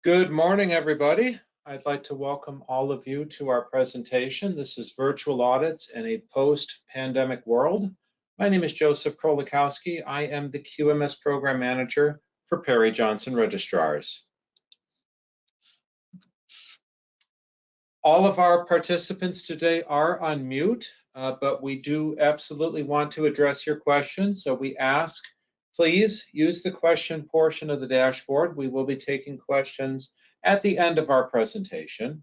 Good morning, everybody. I'd like to welcome all of you to our presentation. This is Virtual Audits in a Post-Pandemic World. My name is Joseph Krolikowski. I am the QMS Program Manager for Perry Johnson Registrars. All of our participants today are on mute, but we do absolutely want to address your questions. So we ask, please use the question portion of the dashboard. We will be taking questions at the end of our presentation.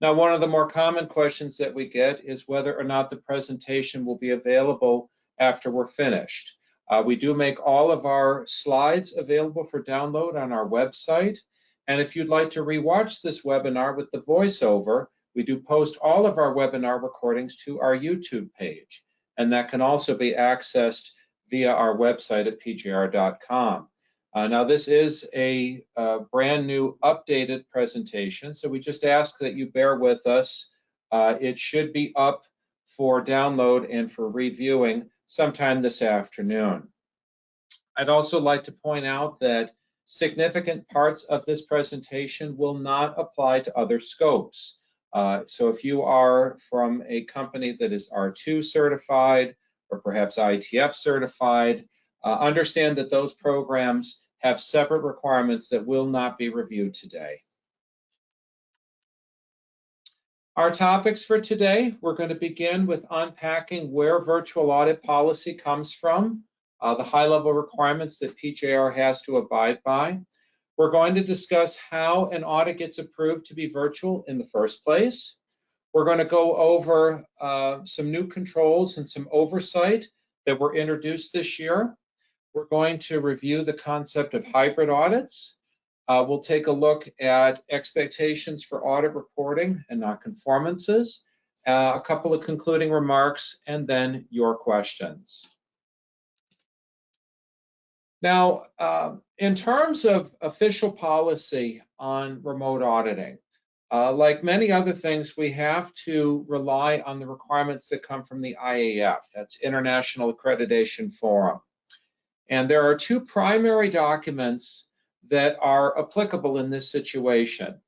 Now, one of the more common questions that we get is whether or not the presentation will be available after we're finished. We do make all of our slides available for download on our website. And if you'd like to rewatch this webinar with the voiceover, we do post all of our webinar recordings to our YouTube page, and that can also be accessed via our website at pgr.com. Now, this is a brand new updated presentation, so we just ask that you bear with us. It should be up for download and for reviewing sometime this afternoon. I'd also like to point out that significant parts of this presentation will not apply to other scopes. So if you are from a company that is R2 certified or perhaps ITF certified, understand that those programs have separate requirements that will not be reviewed today. Our topics for today, we're going to begin with unpacking where virtual audit policy comes from, the high-level requirements that PJR has to abide by. We're going to discuss how an audit gets approved to be virtual in the first place. We're going to go over some new controls and some oversight that were introduced this year. We're going to review the concept of hybrid audits. We'll take a look at expectations for audit reporting and nonconformances, a couple of concluding remarks, and then your questions. Now, in terms of official policy on remote auditing, like many other things, we have to rely on the requirements that come from the IAF, that's International Accreditation Forum. And there are two primary documents that are applicable in this situation.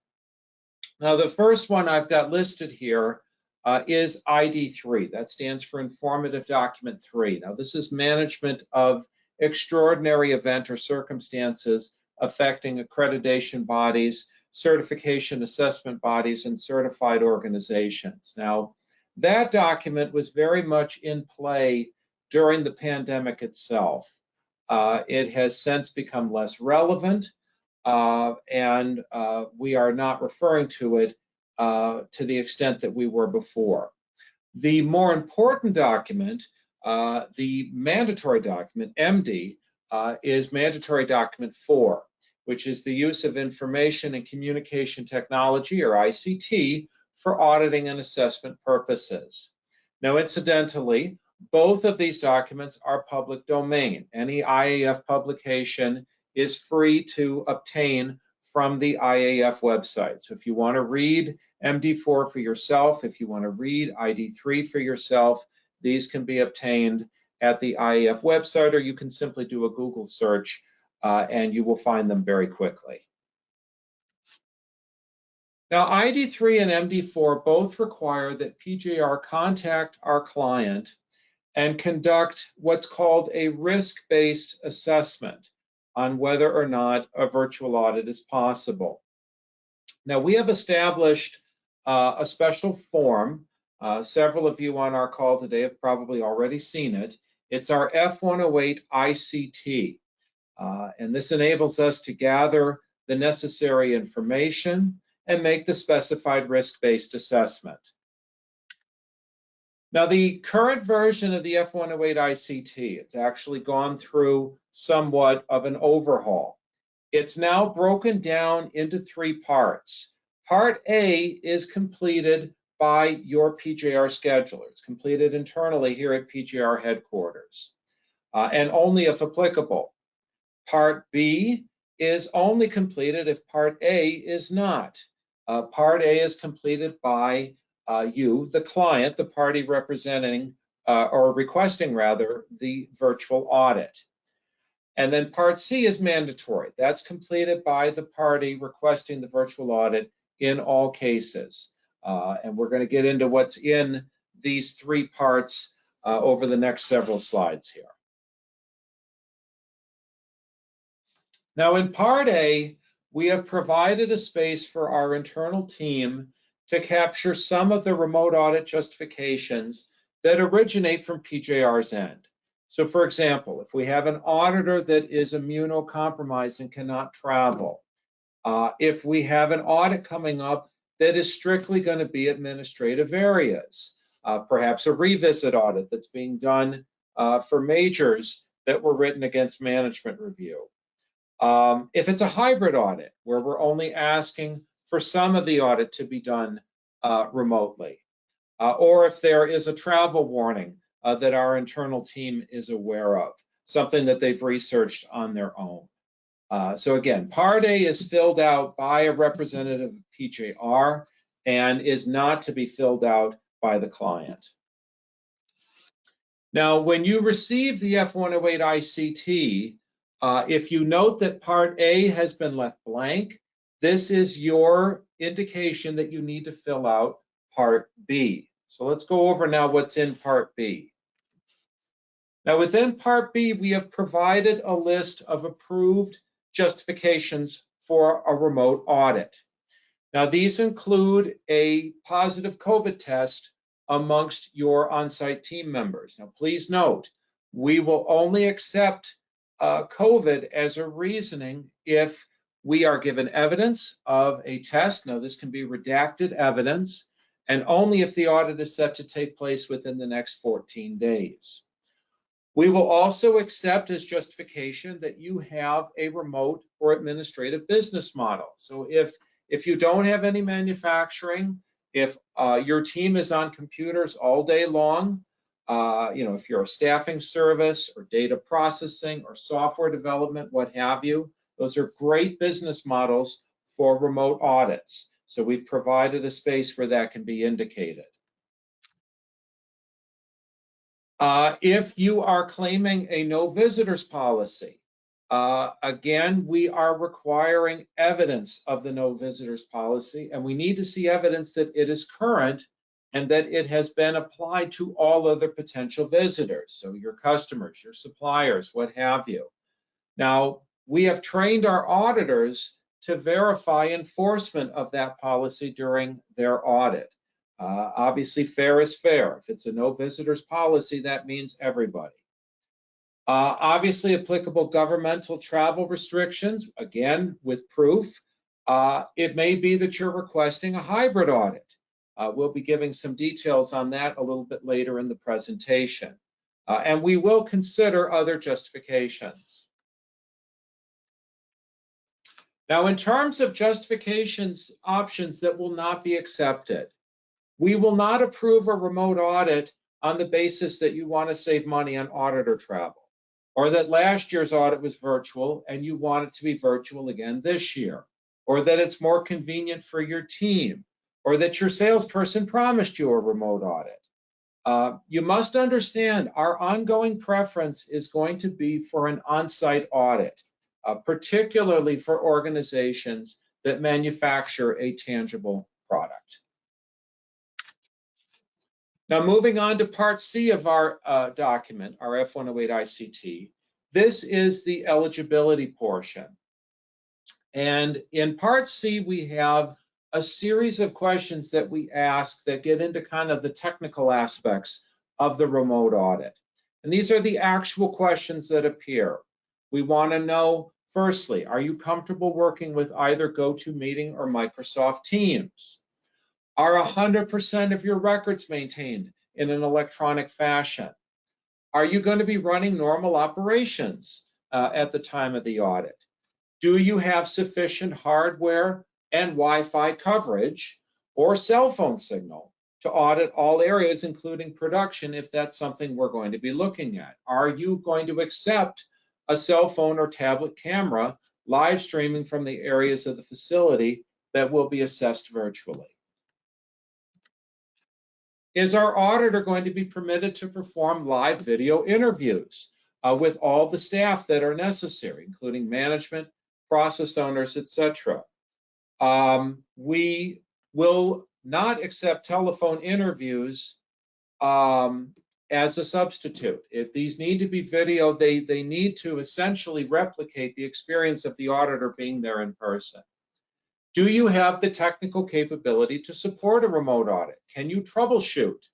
Now, the first one I've got listed here is ID3. That stands for Informative Document 3. Now, this is management of extraordinary event or circumstances affecting accreditation bodies, certification assessment bodies, and certified organizations. Now, that document was very much in play during the pandemic itself. It has since become less relevant, and we are not referring to it to the extent that we were before. The more important document, the mandatory document, MD, is Mandatory Document 4, which is the use of information and communication technology, or ICT, for auditing and assessment purposes. Now, incidentally, both of these documents are public domain. Any IAF publication is free to obtain from the IAF website. So if you want to read MD4 for yourself, if you want to read ID3 for yourself, these can be obtained at the IAF website, or you can simply do a Google search and you will find them very quickly. Now, ID3 and MD4 both require that PJR contact our client and conduct what's called a risk-based assessment on whether or not a virtual audit is possible. Now, we have established a special form. Several of you on our call today have probably already seen it. It's our F108 ICT, and this enables us to gather the necessary information and make the specified risk-based assessment. Now, the current version of the F108 ICT, it's actually gone through somewhat of an overhaul. It's now broken down into three parts. Part A is completed by your PJR scheduler. It's completed internally here at PJR headquarters, and only if applicable. Part B is only completed if Part A is not. Part A is completed by you, the client, the party representing or requesting rather the virtual audit. And then Part C is mandatory. That's completed by the party requesting the virtual audit in all cases. And we're going to get into what's in these three parts over the next several slides here. Now in Part A, we have provided a space for our internal team to capture some of the remote audit justifications that originate from PJR's end. So for example, if we have an auditor that is immunocompromised and cannot travel, if we have an audit coming up that is strictly going to be administrative areas, perhaps a revisit audit that's being done for majors that were written against management review. If it's a hybrid audit where we're only asking for some of the audit to be done remotely, or if there is a travel warning that our internal team is aware of, something that they've researched on their own. So again, Part A is filled out by a representative of PJR and is not to be filled out by the client. Now, when you receive the F108 ICT, if you note that Part A has been left blank, this is your indication that you need to fill out Part B. So let's go over now what's in Part B. Now within Part B, we have provided a list of approved justifications for a remote audit. Now these include a positive COVID test amongst your on-site team members. Now please note, we will only accept COVID as a reasoning if we are given evidence of a test. Now this can be redacted evidence, and only if the audit is set to take place within the next 14 days. We will also accept as justification that you have a remote or administrative business model. So if you don't have any manufacturing, if your team is on computers all day long, if you're a staffing service or data processing or software development, what have you, those are great business models for remote audits. So we've provided a space where that can be indicated. If you are claiming a no visitors policy, again, we are requiring evidence of the no visitors policy, and we need to see evidence that it is current and that it has been applied to all other potential visitors, so your customers, your suppliers, what have you. Now, we have trained our auditors to verify enforcement of that policy during their audit. Obviously, fair is fair. If it's a no visitors policy, that means everybody. Obviously, applicable governmental travel restrictions, again, with proof. It may be that you're requesting a hybrid audit. We'll be giving some details on that a little bit later in the presentation. And we will consider other justifications. Now, in terms of justifications options that will not be accepted, we will not approve a remote audit on the basis that you want to save money on auditor travel, or that last year's audit was virtual and you want it to be virtual again this year, or that it's more convenient for your team, or that your salesperson promised you a remote audit. You must understand our ongoing preference is going to be for an on-site audit, particularly for organizations that manufacture a tangible product. Now, moving on to Part C of our document, our F108 ICT, this is the eligibility portion. And in Part C, we have a series of questions that we ask that get into kind of the technical aspects of the remote audit. And these are the actual questions that appear. We want to know, firstly, are you comfortable working with either GoToMeeting or Microsoft Teams? Are 100% of your records maintained in an electronic fashion? Are you going to be running normal operations at the time of the audit? Do you have sufficient hardware and Wi-Fi coverage or cell phone signal to audit all areas, including production, if that's something we're going to be looking at? Are you going to accept a cell phone or tablet camera live streaming from the areas of the facility that will be assessed virtually? Is our auditor going to be permitted to perform live video interviews with all the staff that are necessary, including management, process owners, etc. We will not accept telephone interviews as a substitute. If these need to be video, they need to essentially replicate the experience of the auditor being there in person. Do you have the technical capability to support a remote audit? Can you troubleshoot?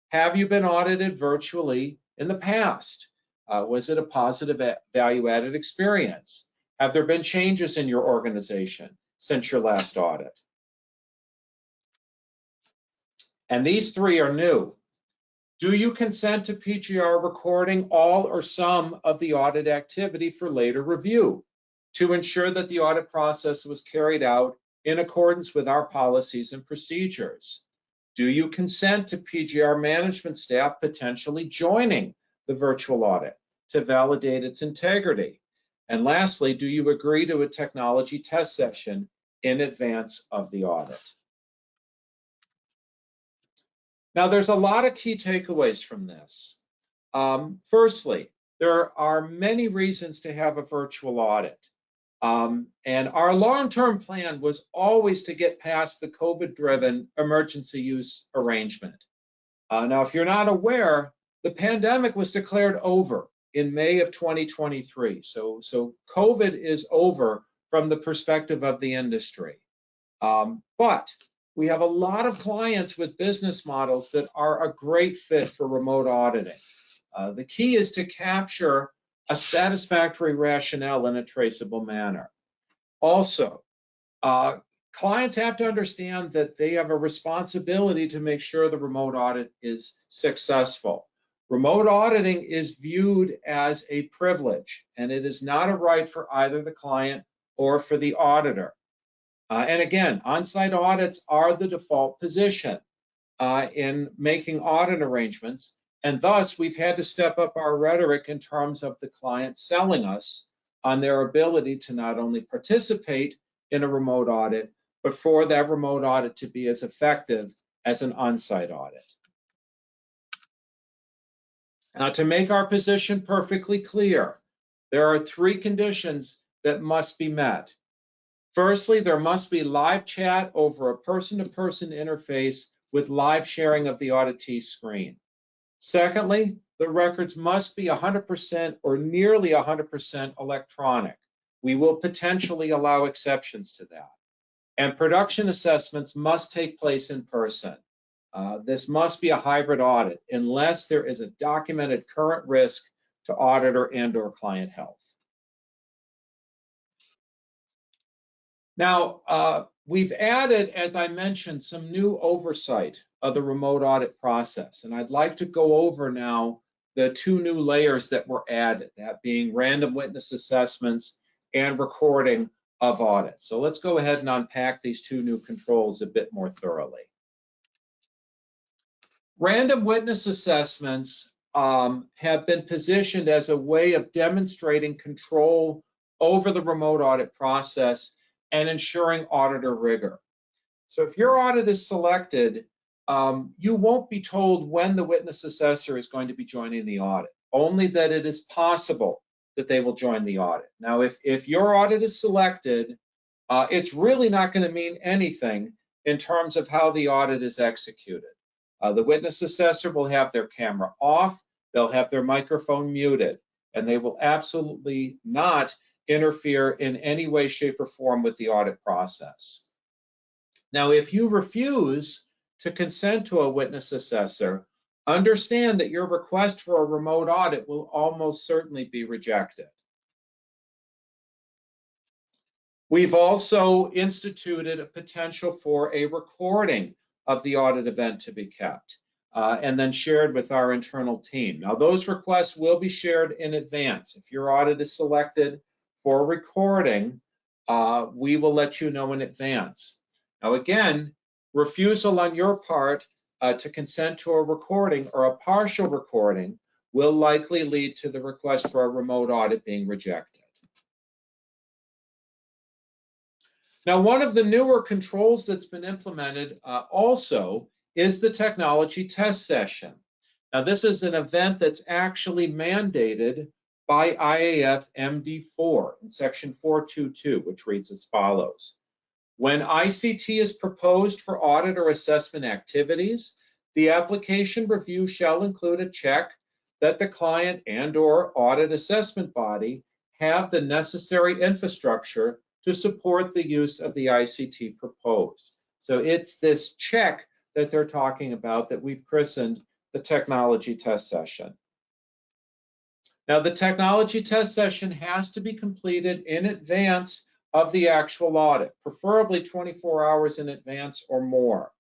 Have you been audited virtually in the past? Was it a positive value-added experience? Have there been changes in your organization since your last audit? And these three are new. Do you consent to PGR recording all or some of the audit activity for later review to ensure that the audit process was carried out in accordance with our policies and procedures? Do you consent to PGR management staff potentially joining the virtual audit to validate its integrity? And lastly, do you agree to a technology test session in advance of the audit? Now, there's a lot of key takeaways from this. Firstly, there are many reasons to have a virtual audit. And our long-term plan was always to get past the COVID-driven emergency use arrangement. Now, if you're not aware, the pandemic was declared over in May of 2023. So COVID is over from the perspective of the industry. But we have a lot of clients with business models that are a great fit for remote auditing. The key is to capture a satisfactory rationale in a traceable manner. Also, clients have to understand that they have a responsibility to make sure the remote audit is successful. Remote auditing is viewed as a privilege, and it is not a right for either the client or for the auditor. And again, on-site audits are the default position in making audit arrangements. And thus, we've had to step up our rhetoric in terms of the client selling us on their ability to not only participate in a remote audit, but for that remote audit to be as effective as an on-site audit. Now, to make our position perfectly clear, there are three conditions that must be met. Firstly, there must be live chat over a person-to-person interface with live sharing of the auditee's screen. Secondly, the records must be 100% or nearly 100% electronic. We will potentially allow exceptions to that. And production assessments must take place in person. This must be a hybrid audit unless there is a documented current risk to auditor and/or client health. Now, we've added, as I mentioned, some new oversight of the remote audit process. And I'd like to go over now the two new layers that were added, that being random witness assessments and recording of audits. So let's go ahead and unpack these two new controls a bit more thoroughly. Random witness assessments have been positioned as a way of demonstrating control over the remote audit process and ensuring auditor rigor. So if your audit is selected, you won't be told when the witness assessor is going to be joining the audit, only that it is possible that they will join the audit. Now, if your audit is selected, it's really not going to mean anything in terms of how the audit is executed. The witness assessor will have their camera off, they'll have their microphone muted, and they will absolutely not interfere in any way, shape, or form with the audit process. Now, if you refuse to consent to a witness assessor, understand that your request for a remote audit will almost certainly be rejected. We've also instituted a potential for a recording of the audit event to be kept and then shared with our internal team. Now, those requests will be shared in advance. If your audit is selected for recording, we will let you know in advance. Now, again, refusal on your part to consent to a recording or a partial recording will likely lead to the request for a remote audit being rejected. Now, one of the newer controls that's been implemented also is the technology test session. Now, this is an event that's actually mandated by IAF MD4 in section 422, which reads as follows. When ICT is proposed for audit or assessment activities, the application review shall include a check that the client and/or audit assessment body have the necessary infrastructure to support the use of the ICT proposed. So it's this check that they're talking about that we've christened the technology test session. Now, the technology test session has to be completed in advance of the actual audit, preferably 24 hours in advance or more.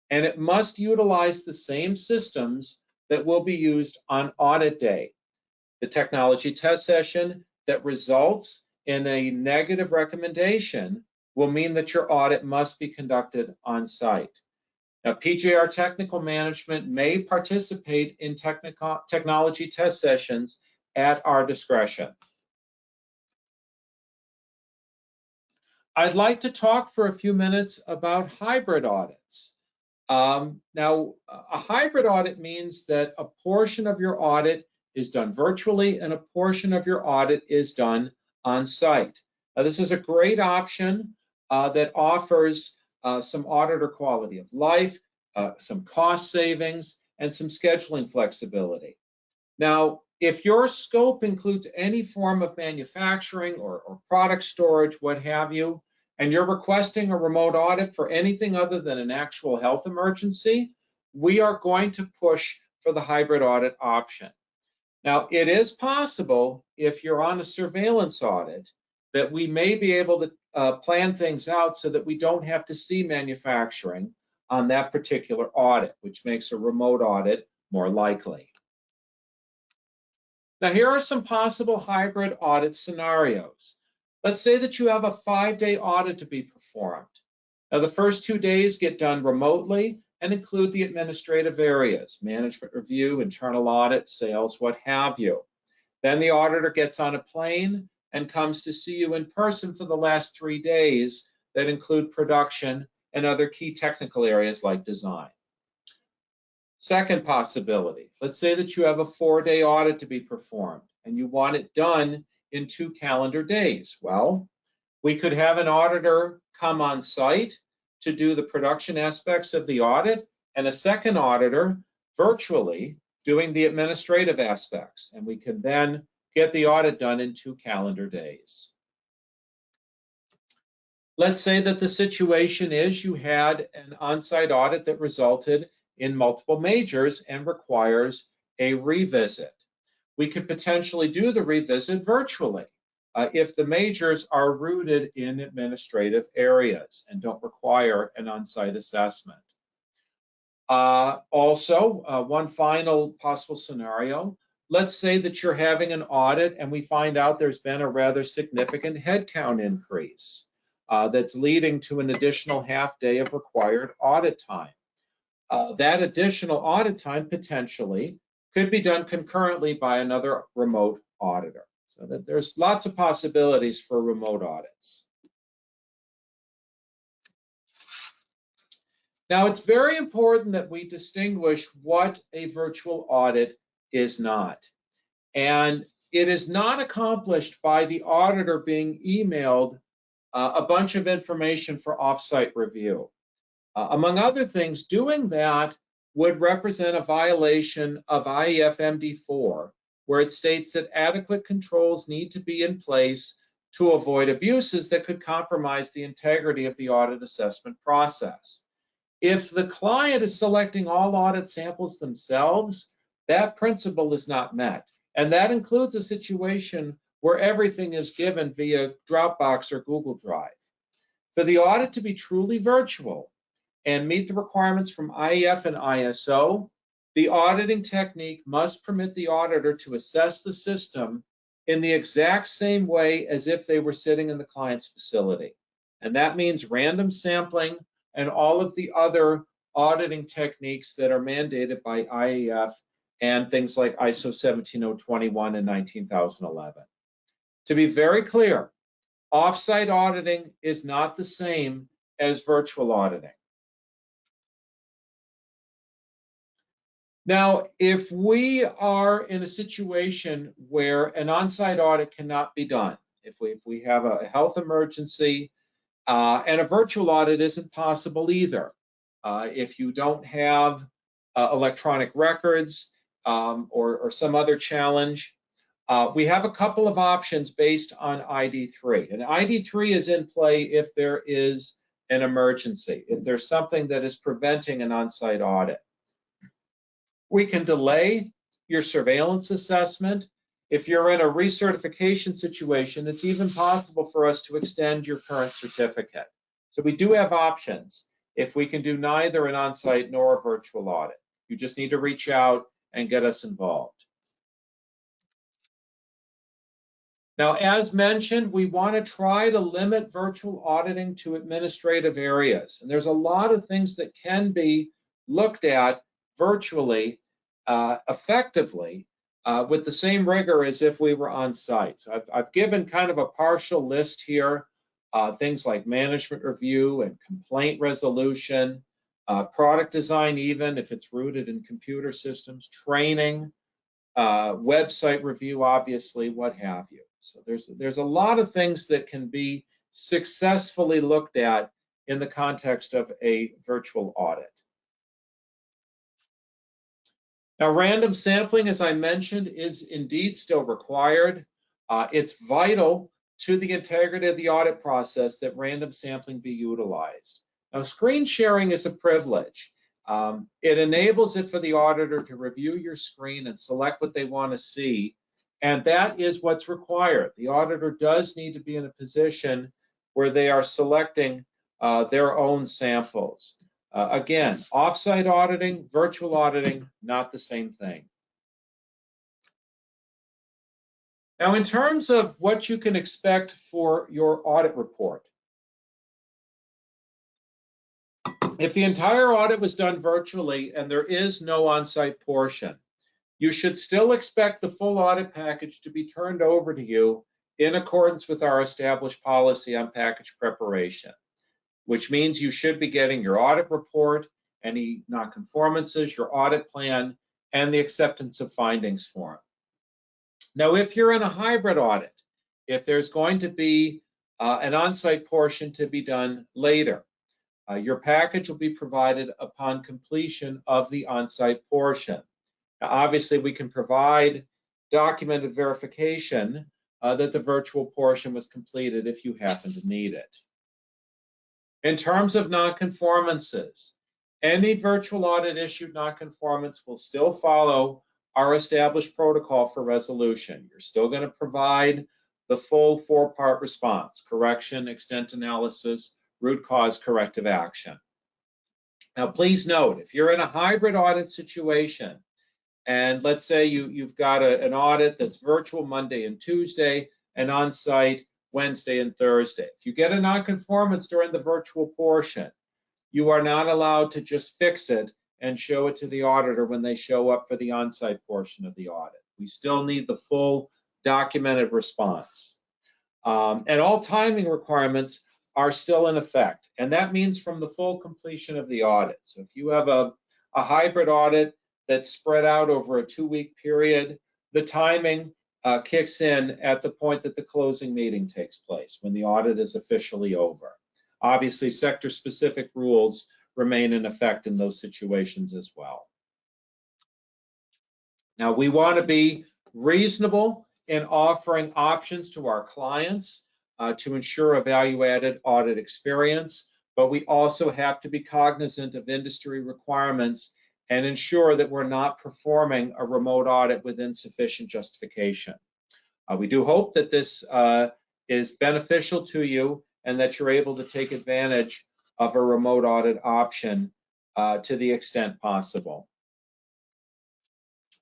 And it must utilize the same systems that will be used on audit day. The technology test session that results in a negative recommendation will mean that your audit must be conducted on site. Now, PJR Technical Management may participate in technology test sessions at our discretion. I'd like to talk for a few minutes about hybrid audits. Now, a hybrid audit means that a portion of your audit is done virtually and a portion of your audit is done on site. Now, this is a great option that offers some auditor quality of life, some cost savings, and some scheduling flexibility. Now, if your scope includes any form of manufacturing or product storage, what have you, and you're requesting a remote audit for anything other than an actual health emergency, we are going to push for the hybrid audit option. Now, it is possible if you're on a surveillance audit that we may be able to plan things out so that we don't have to see manufacturing on that particular audit, which makes a remote audit more likely. Now, here are some possible hybrid audit scenarios. Let's say that you have a 5-day audit to be performed. Now, the first 2 days get done remotely and include the administrative areas, management review, internal audit, sales, what have you. Then the auditor gets on a plane and comes to see you in person for the last 3 days that include production and other key technical areas like design. Second possibility, let's say that you have a 4-day audit to be performed and you want it done in 2 calendar days. Well, we could have an auditor come on site to do the production aspects of the audit and a second auditor virtually doing the administrative aspects. And we can then get the audit done in 2 calendar days. Let's say that the situation is you had an on-site audit that resulted in multiple majors and requires a revisit. We could potentially do the revisit virtually if the majors are rooted in administrative areas and don't require an on-site assessment. Also, one final possible scenario, let's say that you're having an audit and we find out there's been a rather significant headcount increase that's leading to an additional half-day of required audit time. That additional audit time potentially could be done concurrently by another remote auditor. So that there's lots of possibilities for remote audits. Now, it's very important that we distinguish what a virtual audit is not. And it is not accomplished by the auditor being emailed a bunch of information for offsite review. Among other things, doing that would represent a violation of IAF MD4, where it states that adequate controls need to be in place to avoid abuses that could compromise the integrity of the audit assessment process. If the client is selecting all audit samples themselves, that principle is not met. And that includes a situation where everything is given via Dropbox or Google Drive. For the audit to be truly virtual and meet the requirements from IAF and ISO, the auditing technique must permit the auditor to assess the system in the exact same way as if they were sitting in the client's facility. And that means random sampling and all of the other auditing techniques that are mandated by IAF and things like ISO 17021 and 19011. To be very clear, offsite auditing is not the same as virtual auditing. Now, if we are in a situation where an on-site audit cannot be done, if we have a health emergency, and a virtual audit isn't possible either. If you don't have electronic records or some other challenge, we have a couple of options based on ID3. And ID3 is in play if there is an emergency, if there's something that is preventing an on-site audit. We can delay your surveillance assessment. If you're in a recertification situation, it's even possible for us to extend your current certificate. So we do have options if we can do neither an on-site nor a virtual audit. You just need to reach out and get us involved. Now, as mentioned, we want to try to limit virtual auditing to administrative areas. And there's a lot of things that can be looked at virtually effectively with the same rigor as if we were on site. So I've given kind of a partial list here, things like management review and complaint resolution, product design, even if it's rooted in computer systems, training, website review, obviously, what have you. So there's a lot of things that can be successfully looked at in the context of a virtual audit. Now, random sampling, as I mentioned, is indeed still required. It's vital to the integrity of the audit process that random sampling be utilized. Now, screen sharing is a privilege. It enables it for the auditor to review your screen and select what they want to see, and that is what's required. The auditor does need to be in a position where they are selecting their own samples. Again, off-site auditing, virtual auditing, not the same thing. Now, in terms of what you can expect for your audit report, if the entire audit was done virtually and there is no on-site portion, you should still expect the full audit package to be turned over to you in accordance with our established policy on package preparation, which means you should be getting your audit report, any nonconformances, your audit plan, and the acceptance of findings form. Now, if you're in a hybrid audit, if there's going to be an on-site portion to be done later, your package will be provided upon completion of the on-site portion. Now, obviously, we can provide documented verification that the virtual portion was completed if you happen to need it. In terms of nonconformances, any virtual audit issued nonconformance will still follow our established protocol for resolution. You're still going to provide the full four-part response: correction, extent analysis, root cause, corrective action. Now, please note, if you're in a hybrid audit situation, and let's say you've got an audit that's virtual Monday and Tuesday and on-site Wednesday and Thursday. If you get a nonconformance during the virtual portion, you are not allowed to just fix it and show it to the auditor when they show up for the on-site portion of the audit. We still need the full documented response. And all timing requirements are still in effect, and that means from the full completion of the audit. So if you have a hybrid audit that's spread out over a 2-week period, the timing kicks in at the point that the closing meeting takes place, when the audit is officially over. Obviously, sector-specific rules remain in effect in those situations as well. Now, we want to be reasonable in offering options to our clients to ensure a value-added audit experience, but we also have to be cognizant of industry requirements and ensure that we're not performing a remote audit with insufficient justification. We do hope that this is beneficial to you and that you're able to take advantage of a remote audit option to the extent possible.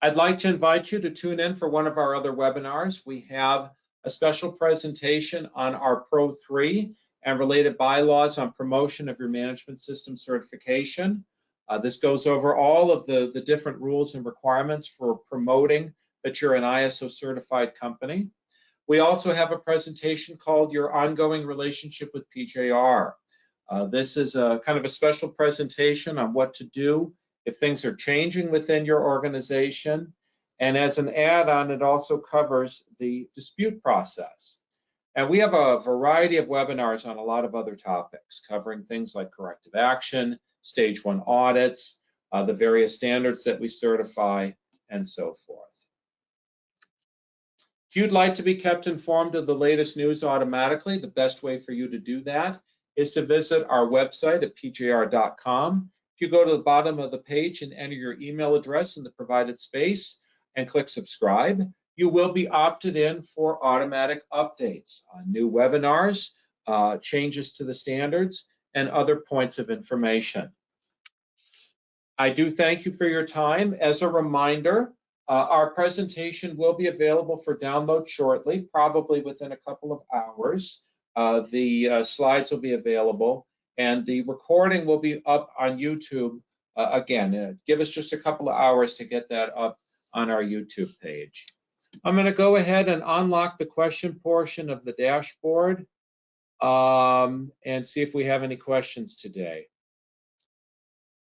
I'd like to invite you to tune in for one of our other webinars. We have a special presentation on our Pro 3 and related bylaws on promotion of your management system certification. This goes over all of the different rules and requirements for promoting that you're an ISO certified company. We also have a presentation called Your Ongoing Relationship with PJR. This is a kind of a special presentation on what to do if things are changing within your organization. And as an add-on, it also covers the dispute process. And we have a variety of webinars on a lot of other topics, covering things like corrective action, stage 1 audits, the various standards that we certify, and so forth. If you'd like to be kept informed of the latest news automatically, the best way for you to do that is to visit our website at pjr.com. If you go to the bottom of the page and enter your email address in the provided space and click subscribe, you will be opted in for automatic updates on new webinars, changes to the standards, and other points of information. I do thank you for your time. As a reminder, our presentation will be available for download shortly, probably within a couple of hours. The slides will be available, and the recording will be up on YouTube. Again, give us just a couple of hours to get that up on our YouTube page. I'm going to go ahead and unlock the question portion of the dashboard and see if we have any questions today.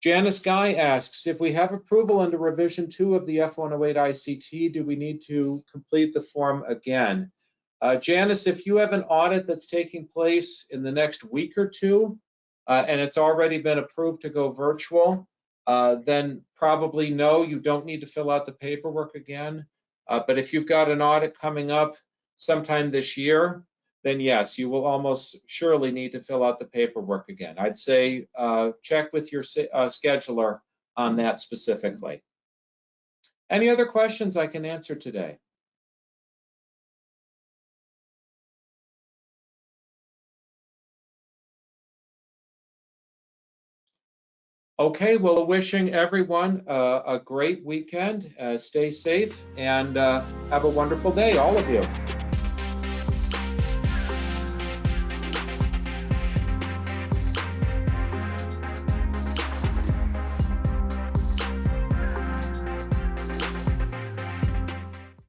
Janice Guy asks, if we have approval under revision 2 of the F108 ICT, do we need to complete the form again? Janice, if you have an audit that's taking place in the next week or two, and it's already been approved to go virtual, then probably no, you don't need to fill out the paperwork again. But if you've got an audit coming up sometime this year, then yes, you will almost surely need to fill out the paperwork again. I'd say check with your scheduler on that specifically. Any other questions I can answer today? Okay, well, wishing everyone a great weekend. Stay safe and have a wonderful day, all of you.